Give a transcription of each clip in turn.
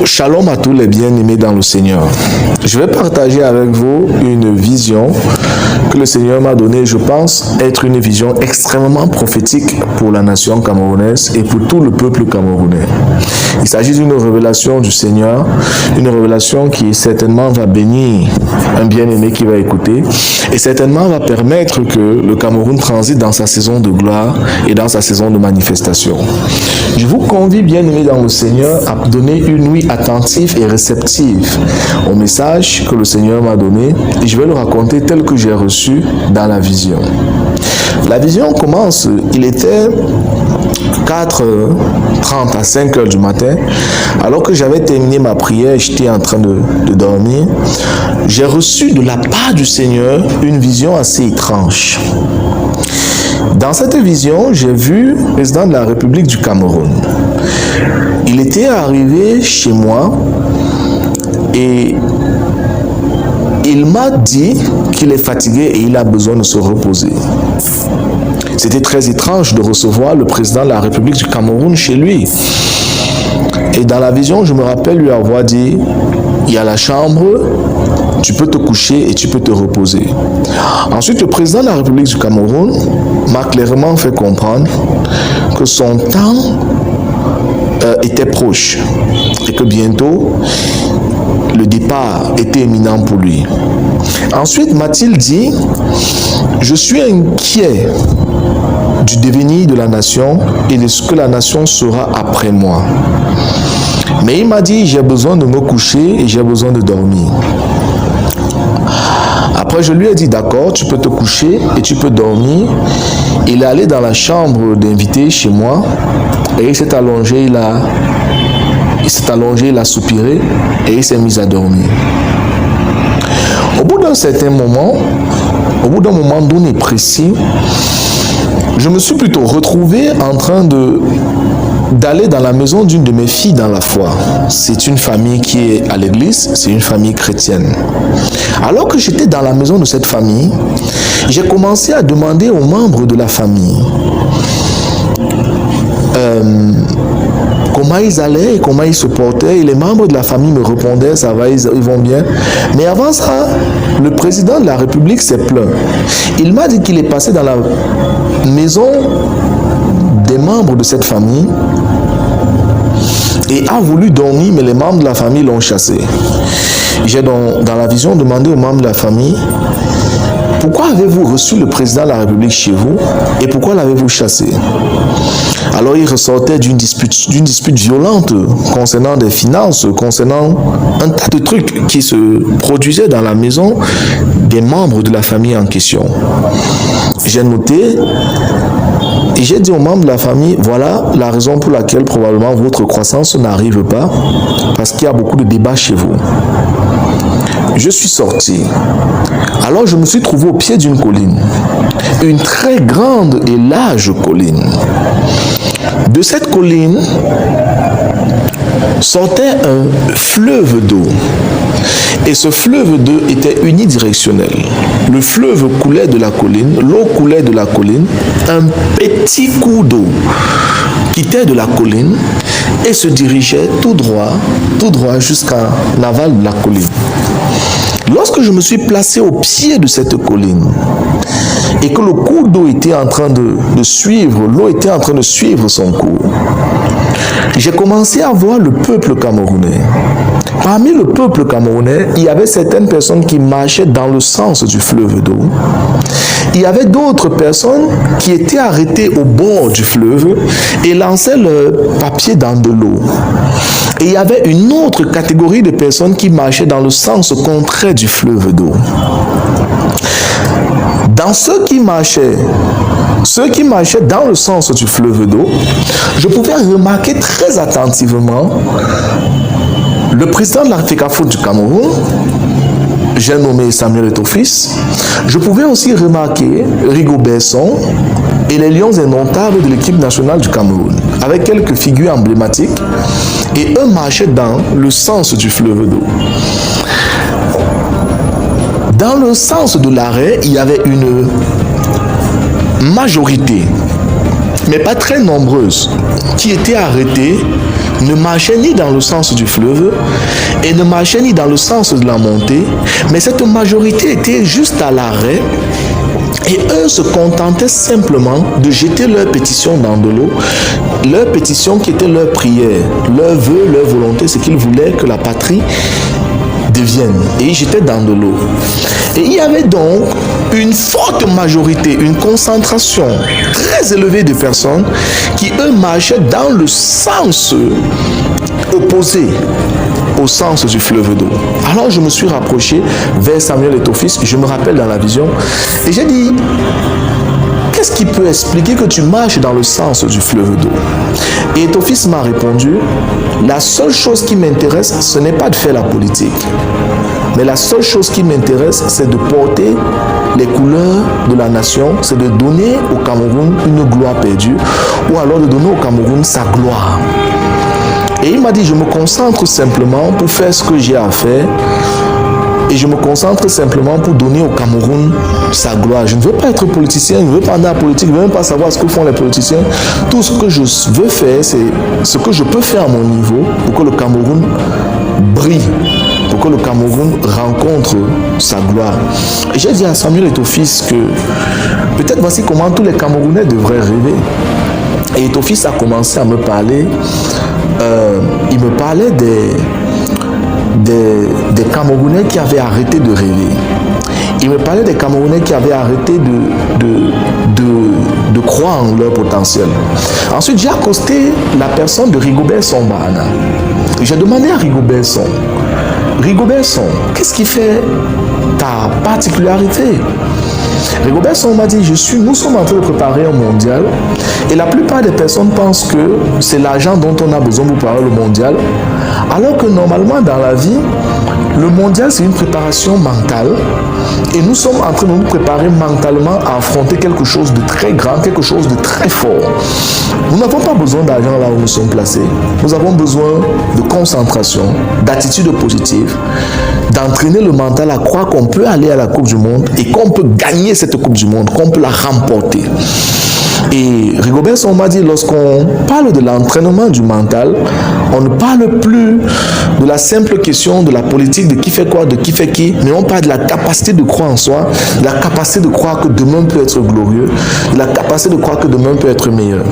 Shalom à tous les bien-aimés dans le Seigneur. Je vais partager avec vous une vision que le Seigneur m'a donnée. Je pense être une vision extrêmement prophétique pour la nation camerounaise et pour tout le peuple camerounais. Il s'agit d'une révélation du Seigneur, une révélation qui certainement va bénir un bien-aimé qui va écouter et certainement va permettre que le Cameroun transite dans sa saison de gloire et dans sa saison de manifestation. Je vous convie, bien-aimés dans le Seigneur, à donner une ouïe attentive et réceptive au message que le Seigneur m'a donné et je vais le raconter tel que j'ai reçu dans la vision. La vision commence, il était 4h30 à 5h du matin, alors que j'avais terminé ma prière, j'étais en train de dormir. J'ai reçu de la part du Seigneur une vision assez étrange. Dans cette vision, j'ai vu le président de la République du Cameroun. Il était arrivé chez moi et il m'a dit qu'il est fatigué et il a besoin de se reposer. C'était très étrange de recevoir le président de la République du Cameroun chez lui. Et dans la vision, je me rappelle lui avoir dit, il y a la chambre, tu peux te coucher et tu peux te reposer. Ensuite, le président de la République du Cameroun m'a clairement fait comprendre que son temps était proche et que bientôt, le départ était imminent pour lui. Ensuite, m'a-t-il dit, je suis inquiet du devenir de la nation et de ce que la nation sera après moi. Mais il m'a dit, j'ai besoin de me coucher et j'ai besoin de dormir. Après, je lui ai dit, d'accord, tu peux te coucher et tu peux dormir. Il est allé dans la chambre d'invité chez moi et il s'est allongé, il a soupiré et il s'est mis à dormir. Au bout d'un certain moment, au bout d'un moment donné précis, je me suis plutôt retrouvé en train d'aller dans la maison d'une de mes filles dans la foi. C'est une famille qui est à l'église, c'est une famille chrétienne. Alors que j'étais dans la maison de cette famille, j'ai commencé à demander aux membres de la famille comment ils allaient et comment ils se portaient. Et les membres de la famille me répondaient, ça va, ils vont bien. Mais avant ça, le président de la République s'est plaint. Il m'a dit qu'il est passé dans la maison des membres de cette famille et a voulu dormir, mais les membres de la famille l'ont chassé. J'ai donc, dans la vision, demandé aux membres de la famille, pourquoi avez-vous reçu le président de la République chez vous et pourquoi l'avez-vous chassé? Alors il ressortait d'une dispute violente concernant des finances, concernant un tas de trucs qui se produisaient dans la maison des membres de la famille en question. J'ai noté et j'ai dit aux membres de la famille, voilà la raison pour laquelle probablement votre croissance n'arrive pas, parce qu'il y a beaucoup de débats chez vous. Je suis sorti. Alors je me suis trouvé au pied d'une colline, une très grande et large colline. De cette colline sortait un fleuve d'eau. Et ce fleuve d'eau était unidirectionnel. Le fleuve coulait de la colline, l'eau coulait de la colline, un petit coup d'eau quittait de la colline et se dirigeait tout droit jusqu'à l'aval de la colline. Lorsque je me suis placé au pied de cette colline et que le cours d'eau était en train de suivre, l'eau était en train de suivre son cours, j'ai commencé à voir le peuple camerounais. Parmi le peuple camerounais, il y avait certaines personnes qui marchaient dans le sens du fleuve d'eau. Il y avait d'autres personnes qui étaient arrêtées au bord du fleuve et lançaient leurs papiers dans de l'eau. Et il y avait une autre catégorie de personnes qui marchaient dans le sens contraire du fleuve d'eau. Dans ceux qui marchaient dans le sens du fleuve d'eau, je pouvais remarquer très attentivement le président de la FECAFO du Cameroun, j'ai nommé Samuel Eto'o-Fils. Je pouvais aussi remarquer Rigo Besson et les lions indomptables de l'équipe nationale du Cameroun, avec quelques figures emblématiques, et eux marchaient dans le sens du fleuve d'eau. Dans le sens de l'arrêt, il y avait une majorité, mais pas très nombreuse, qui était arrêtée ne marchaient ni dans le sens du fleuve et ne marchaient ni dans le sens de la montée, mais cette majorité était juste à l'arrêt. Et eux se contentaient simplement de jeter leur pétition dans de l'eau, leur pétition qui était leur prière, leur vœu, leur volonté, ce qu'ils voulaient que la patrie devienne. Et ils jetaient dans de l'eau. Et il y avait donc une forte majorité, une concentration très élevée de personnes qui, eux, marchaient dans le sens opposé au sens du fleuve d'eau. Alors je me suis rapproché vers Samuel Etophis, je me rappelle dans la vision, et j'ai dit, qu'est-ce qui peut expliquer que tu marches dans le sens du fleuve d'eau? Et Etophis m'a répondu, la seule chose qui m'intéresse, ce n'est pas de faire la politique, mais la seule chose qui m'intéresse, c'est de porter les couleurs de la nation, c'est de donner au Cameroun une gloire perdue, ou alors de donner au Cameroun sa gloire. Et il m'a dit, je me concentre simplement pour faire ce que j'ai à faire, et je me concentre simplement pour donner au Cameroun sa gloire. Je ne veux pas être politicien, je ne veux pas aller à la politique, je ne veux même pas savoir ce que font les politiciens. Tout ce que je veux faire, c'est ce que je peux faire à mon niveau pour que le Cameroun brille, pour que le Cameroun rencontre sa gloire. Et j'ai dit à Samuel Etophis que peut-être voici comment tous les Camerounais devraient rêver. Et Etophis a commencé à me parler, il me parlait des Camerounais qui avaient arrêté de rêver. Il me parlait des Camerounais qui avaient arrêté de croire en leur potentiel. Ensuite, j'ai accosté la personne de Rigobert Sombana. J'ai demandé à Rigobert Son, qu'est-ce qui fait ta particularité? Rigobert Son m'a dit, nous sommes en train de préparer un mondial et la plupart des personnes pensent que c'est l'argent dont on a besoin pour préparer le mondial, alors que normalement dans la vie, le mondial c'est une préparation mentale et nous sommes en train de nous préparer mentalement à affronter quelque chose de très grand, quelque chose de très fort. Nous n'avons pas besoin d'argent là où nous sommes placés, nous avons besoin de concentration, d'attitude positive, d'entraîner le mental à croire qu'on peut aller à la Coupe du Monde et qu'on peut gagner cette Coupe du Monde, qu'on peut la remporter. Et Rigobert Son m'a dit, lorsqu'on parle de l'entraînement du mental, on ne parle plus de la simple question de la politique, de qui fait quoi, de qui fait qui, mais on parle de la capacité de croire en soi, de la capacité de croire que demain peut être glorieux, de la capacité de croire que demain peut être meilleur.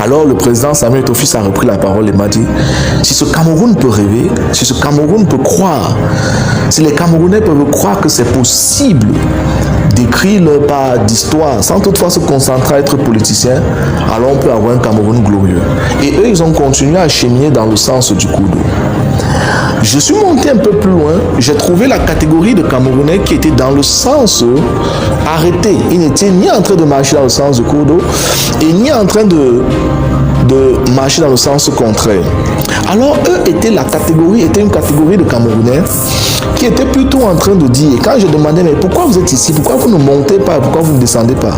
Alors le président Samuel Etophis a repris la parole et m'a dit, si ce Cameroun peut rêver, si ce Cameroun peut croire, si les Camerounais peuvent croire que c'est possible d'écrire leur part d'histoire sans toutefois se concentrer à être politicien, alors on peut avoir un Cameroun glorieux. Et eux, ils ont continué à cheminer dans le sens du cours d'eau. Je suis monté un peu plus loin, j'ai trouvé la catégorie de Camerounais qui était dans le sens arrêté. Ils n'étaient ni en train de marcher dans le sens du cours d'eau et ni en train de marcher dans le sens contraire. Alors eux étaient une catégorie de Camerounais qui étaient plutôt en train de dire, quand je demandais, mais pourquoi vous êtes ici, pourquoi vous ne montez pas, pourquoi vous ne descendez pas?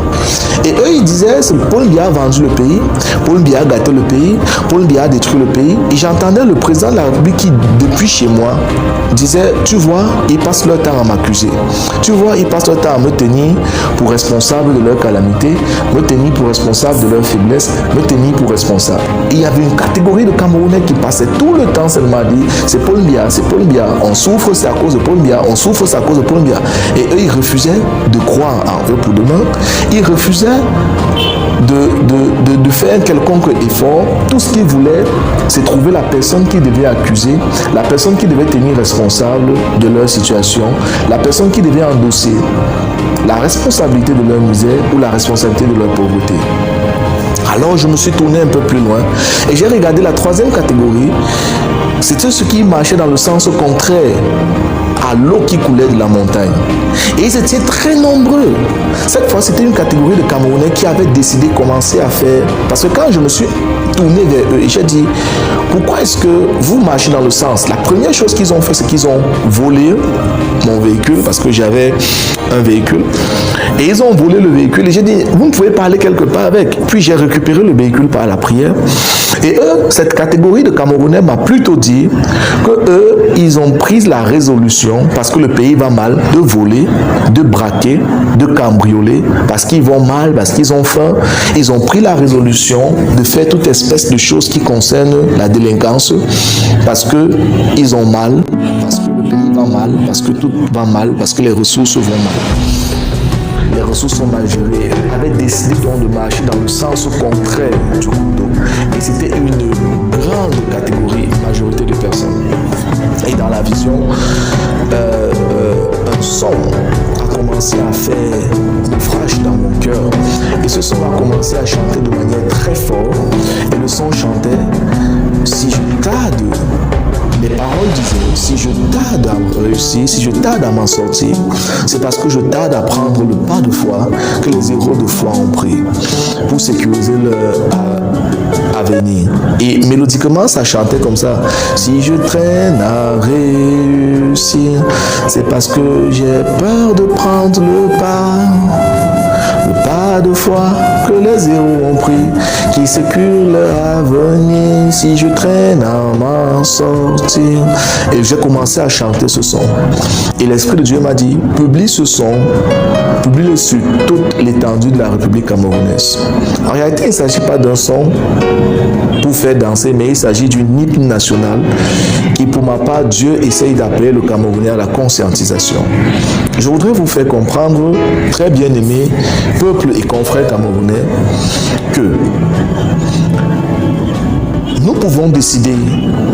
Et eux ils disaient, Paul Biya a vendu le pays, Paul Biya a gâté le pays, Paul Biya a détruit le pays. Et j'entendais le président de la République qui, depuis chez moi, disait, tu vois, ils passent leur temps à m'accuser, tu vois, ils passent leur temps à me tenir pour responsable de leur calamité, me tenir pour responsable de leur faiblesse, me tenir pour responsable. Et il y avait une catégorie de Camerounais qui passaient tout le temps seulement à dire, c'est Paul Biya, on souffre, c'est à cause de Paul Biya, on souffre, c'est à cause de Paul Biya. Et eux, ils refusaient de croire en eux pour demain, ils refusaient de faire un quelconque effort. Tout ce qu'ils voulaient, c'est trouver la personne qui devait accuser, la personne qui devait tenir responsable de leur situation, la personne qui devait endosser la responsabilité de leur misère ou la responsabilité de leur pauvreté. Alors je me suis tourné un peu plus loin et j'ai regardé la troisième catégorie. C'était ceux qui marchaient dans le sens contraire à l'eau qui coulait de la montagne. Et ils étaient très nombreux. Cette fois, c'était une catégorie de Camerounais qui avaient décidé de commencer à faire... Parce que quand je me suis tourné vers eux et j'ai dit, pourquoi est-ce que vous marchez dans le sens? La première chose qu'ils ont fait, c'est qu'ils ont volé mon véhicule, parce que j'avais un véhicule. Et ils ont volé le véhicule et j'ai dit, vous ne pouvez pas aller quelque part avec. Puis j'ai récupéré le véhicule par la prière. Et eux, cette catégorie de Camerounais m'a plutôt dit que eux, ils ont pris la résolution décision, parce que le pays va mal, de voler, de braquer, de cambrioler, parce qu'ils vont mal, parce qu'ils ont faim. Ils ont pris la résolution de faire toute espèce de choses qui concernent la délinquance, parce qu'ils ont mal, parce que le pays va mal, parce que tout va mal, parce que les ressources vont mal. Les ressources sont mal gérées. Ils avaient décidé donc de marcher dans le sens contraire du cours d'eau. Et c'était une grande catégorie, majorité de personnes. Et dans la vision, un son a commencé à faire naufrage dans mon cœur. Et ce son a commencé à chanter de manière très forte. Et le son chantait, si je tarde, les paroles disaient, si je tarde à réussir, si je tarde à m'en sortir, c'est parce que je tarde à prendre le pas de foi que les héros de foi ont pris pour sécuriser leur avenir. Et mélodiquement, ça chantait comme ça. Si je traîne à réussir, c'est parce que j'ai peur de prendre le pas de foi que les héros ont pris, qui sécurent leur avenir. Si je traîne à m'en sortir. Et j'ai commencé à chanter ce son. Et l'Esprit de Dieu m'a dit, publie ce son, publie-le sur toute l'étendue de la République camerounaise. En réalité, il ne s'agit pas d'un son pour faire danser, mais il s'agit d'une hymne nationale qui, pour ma part, Dieu essaye d'appeler le Camerounais à la conscientisation. Je voudrais vous faire comprendre, très bien aimé peuple et confrères camerounais, que nous pouvons décider,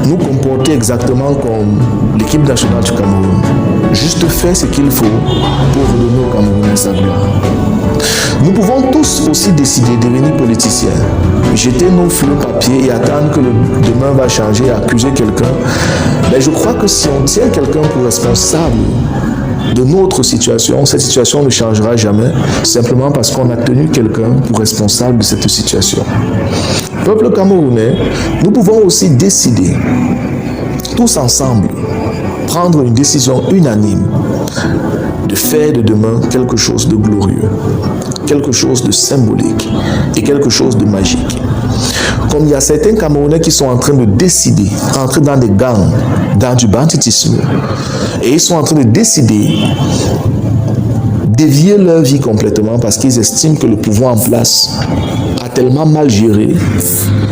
nous comporter exactement comme l'équipe nationale du Cameroun. Juste faire ce qu'il faut pour redonner au Camerounais sa gloire. Nous pouvons tous aussi décider de devenir politiciens, jeter nos fleurs papier et attendre que le demain va changer et accuser quelqu'un. Mais je crois que si on tient quelqu'un pour responsable de notre situation, cette situation ne changera jamais, simplement parce qu'on a tenu quelqu'un pour responsable de cette situation. Peuple camerounais, nous pouvons aussi décider, tous ensemble, prendre une décision unanime de faire de demain quelque chose de glorieux, quelque chose de symbolique et quelque chose de magique. Comme il y a certains Camerounais qui sont en train de décider, entrer dans des gangs, dans du banditisme, et ils sont en train de décider dévier leur vie complètement parce qu'ils estiment que le pouvoir en place a tellement mal géré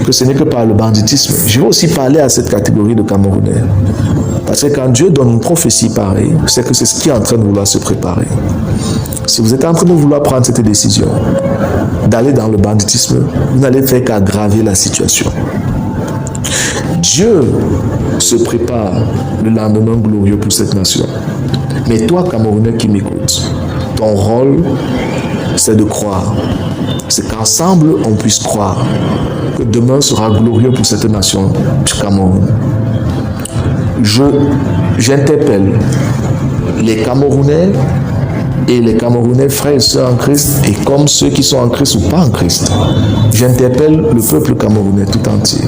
que ce n'est que par le banditisme. Je vais aussi parler à cette catégorie de Camerounais. Parce que quand Dieu donne une prophétie pareille, c'est que c'est ce qui est en train de vouloir se préparer. Si vous êtes en train de vouloir prendre cette décision, d'aller dans le banditisme, vous n'allez faire qu'aggraver la situation. Dieu se prépare le lendemain glorieux pour cette nation. Mais toi, Camerounais qui m'écoutes, ton rôle, c'est de croire. C'est qu'ensemble, on puisse croire que demain sera glorieux pour cette nation du Cameroun. J'interpelle les Camerounais et les Camerounais frères et sœurs en Christ, et comme ceux qui sont en Christ ou pas en Christ, j'interpelle le peuple camerounais tout entier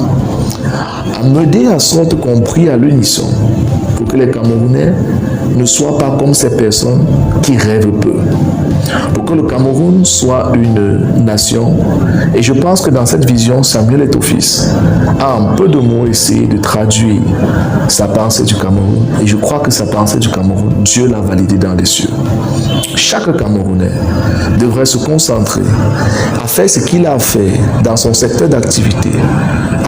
à m'aider à sorte qu'on prie à l'unisson pour que les Camerounais ne soient pas comme ces personnes qui rêvent peu. Pour que le Cameroun soit une nation. Et je pense que dans cette vision, Samuel Eto'o-Fils a en peu de mots essayé de traduire sa pensée du Cameroun. Et je crois que sa pensée du Cameroun, Dieu l'a validée dans les cieux. Chaque Camerounais devrait se concentrer à faire ce qu'il a fait dans son secteur d'activité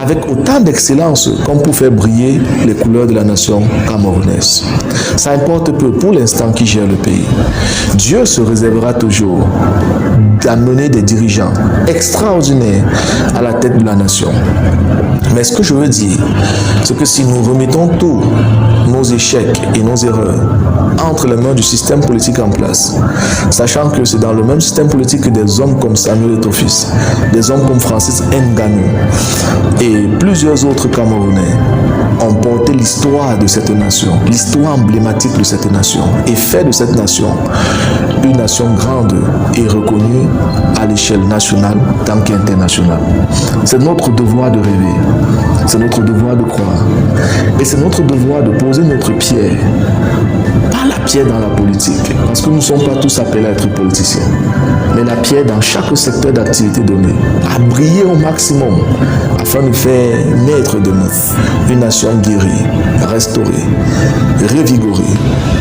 avec autant d'excellence comme pour faire briller les couleurs de la nation camerounaise. Ça importe peu pour l'instant qui gère le pays. Dieu se réservera toujours d'amener des dirigeants extraordinaires à la tête de la nation. Mais ce que je veux dire, c'est que si nous remettons tous nos échecs et nos erreurs entre les mains du système politique en place, sachant que c'est dans le même système politique que des hommes comme Samuel Eto'o-Fils, des hommes comme Francis Ngannou et plusieurs autres Camerounais ont porté l'histoire de cette nation, l'histoire emblématique de cette nation, et fait de cette nation une nation grande et reconnue à l'échelle nationale tant qu'internationale. C'est notre devoir de rêver, c'est notre devoir de croire, et c'est notre devoir de poser notre pierre, pas la pierre dans la politique, parce que nous ne sommes pas tous appelés à être politiciens, mais la pierre dans chaque secteur d'activité donné, à briller au maximum, afin de faire naître demain une nation guérie, restaurée revigoré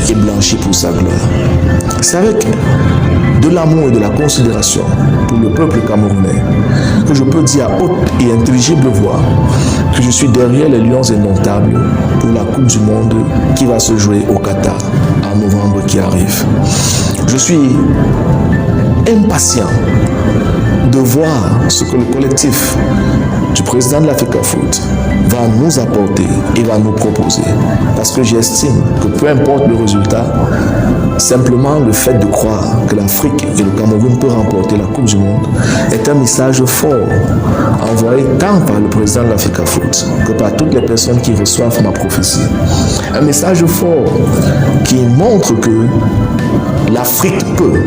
et blanchi pour sa gloire. C'est avec de l'amour et de la considération pour le peuple camerounais que je peux dire à haute et intelligible voix que je suis derrière les lions indomptables pour la Coupe du Monde qui va se jouer au Qatar en novembre qui arrive. Je suis impatient de voir ce que le collectif du président de l'Africa Foot va nous apporter et va nous proposer. Parce que j'estime que peu importe le résultat, simplement le fait de croire que l'Afrique et le Cameroun peuvent remporter la Coupe du Monde est un message fort envoyé tant par le président de l'Africa Foot que par toutes les personnes qui reçoivent ma prophétie. Un message fort qui montre que l'Afrique peut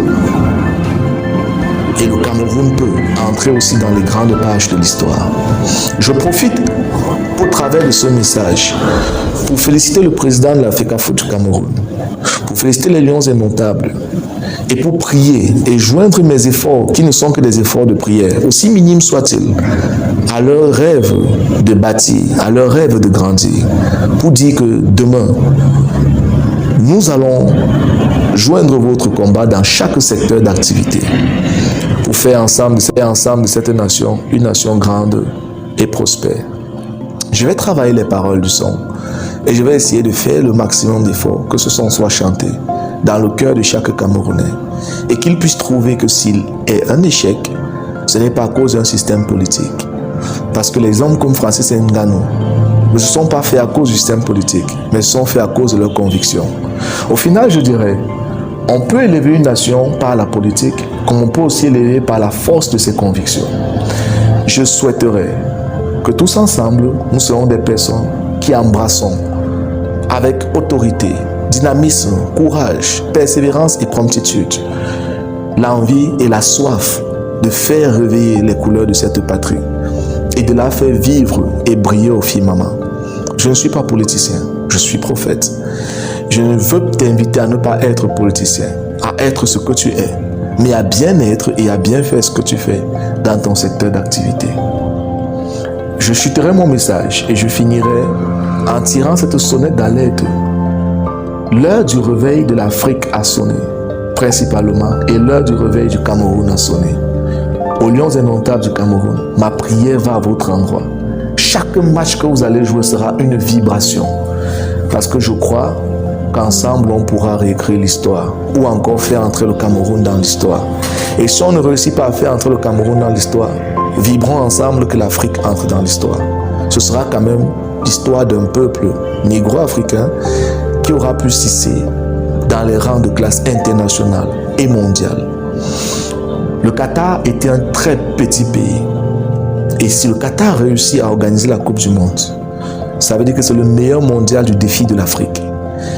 et le Cameroun peut entrer aussi dans les grandes pages de l'histoire. Je profite au travers de ce message pour féliciter le président de l'Africa Foot du Cameroun, pour féliciter les Lions indomptables et pour prier et joindre mes efforts qui ne sont que des efforts de prière, aussi minimes soient-ils, à leur rêve de bâtir, à leur rêve de grandir, pour dire que demain, nous allons joindre votre combat dans chaque secteur d'activité pour faire ensemble de cette nation une nation grande et prospère. Je vais travailler les paroles du son et je vais essayer de faire le maximum d'efforts que ce son soit chanté dans le cœur de chaque Camerounais et qu'il puisse trouver que s'il est un échec, ce n'est pas à cause d'un système politique. Parce que les hommes comme Francis Ngannou ne se sont pas faits à cause du système politique, mais se sont faits à cause de leurs convictions. Au final, je dirais, on peut élever une nation par la politique, comme on peut aussi l'élever par la force de ses convictions. Je souhaiterais que tous ensemble, nous serons des personnes qui embrassons avec autorité, dynamisme, courage, persévérance et promptitude l'envie et la soif de faire réveiller les couleurs de cette patrie et de la faire vivre et briller au firmament. Je ne suis pas politicien, je suis prophète. Je ne veux t'inviter à ne pas être politicien, à être ce que tu es, mais à bien être et à bien faire ce que tu fais dans ton secteur d'activité. Je chuterai mon message et je finirai en tirant cette sonnette d'alerte. L'heure du réveil de l'Afrique a sonné, principalement, et l'heure du réveil du Cameroun a sonné. Aux Lions indomptables du Cameroun, ma prière va à votre endroit. Chaque match que vous allez jouer sera une vibration, parce que je crois qu'ensemble on pourra réécrire l'histoire ou encore faire entrer le Cameroun dans l'histoire. Et si on ne réussit pas à faire entrer le Cameroun dans l'histoire, vibrons ensemble que l'Afrique entre dans l'histoire. Ce sera quand même l'histoire d'un peuple négro-africain qui aura pu s'hisser dans les rangs de classe internationale et mondiale. Le Qatar était un très petit pays. Et si le Qatar réussit à organiser la Coupe du Monde, ça veut dire que c'est le meilleur mondial du défi de l'Afrique.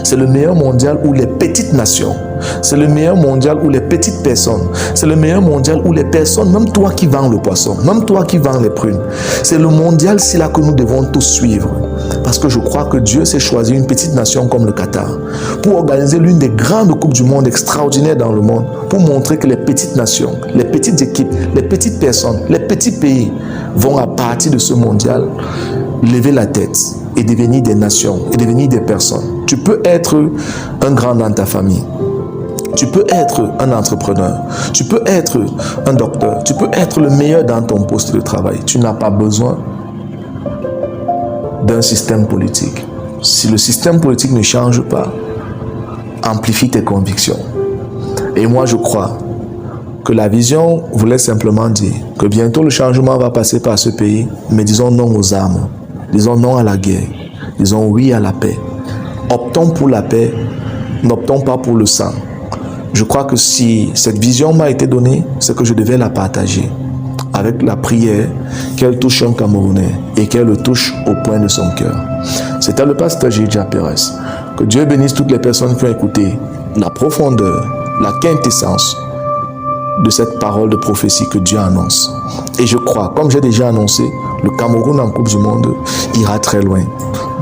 C'est le meilleur mondial où les petites nations, c'est le meilleur mondial où les petites personnes, c'est le meilleur mondial où les personnes, même toi qui vends le poisson, même toi qui vends les prunes, c'est le mondial c'est là que nous devons tous suivre. Parce que je crois que Dieu s'est choisi une petite nation comme le Qatar pour organiser l'une des grandes coupes du monde extraordinaires dans le monde, pour montrer que les petites nations, les petites équipes, les petites personnes, les petits pays vont à partir de ce mondial lever la tête et devenir des nations et devenir des personnes. Tu peux être un grand dans ta famille. Tu peux être un entrepreneur. Tu peux être un docteur. Tu peux être le meilleur dans ton poste de travail. Tu n'as pas besoin d'un système politique. Si le système politique ne change pas, amplifie tes convictions. Et moi, je crois que la vision voulait simplement dire que bientôt le changement va passer par ce pays, mais disons non aux armes. Disons non à la guerre. Disons oui à la paix. Optons pour la paix, n'optons pas pour le sang. Je crois que si cette vision m'a été donnée, c'est que je devais la partager avec la prière qu'elle touche un Camerounais et qu'elle le touche au point de son cœur. C'était le pasteur Gilja Pérez. Que Dieu bénisse toutes les personnes qui ont écouté la profondeur, la quintessence de cette parole de prophétie que Dieu annonce. Et je crois, comme j'ai déjà annoncé, le Cameroun en Coupe du Monde ira très loin.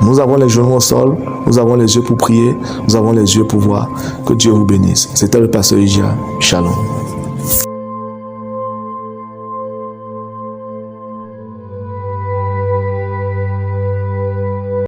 Nous avons les genoux au sol, nous avons les yeux pour prier, nous avons les yeux pour voir. Que Dieu vous bénisse. C'était le pasteur Gilja. Shalom.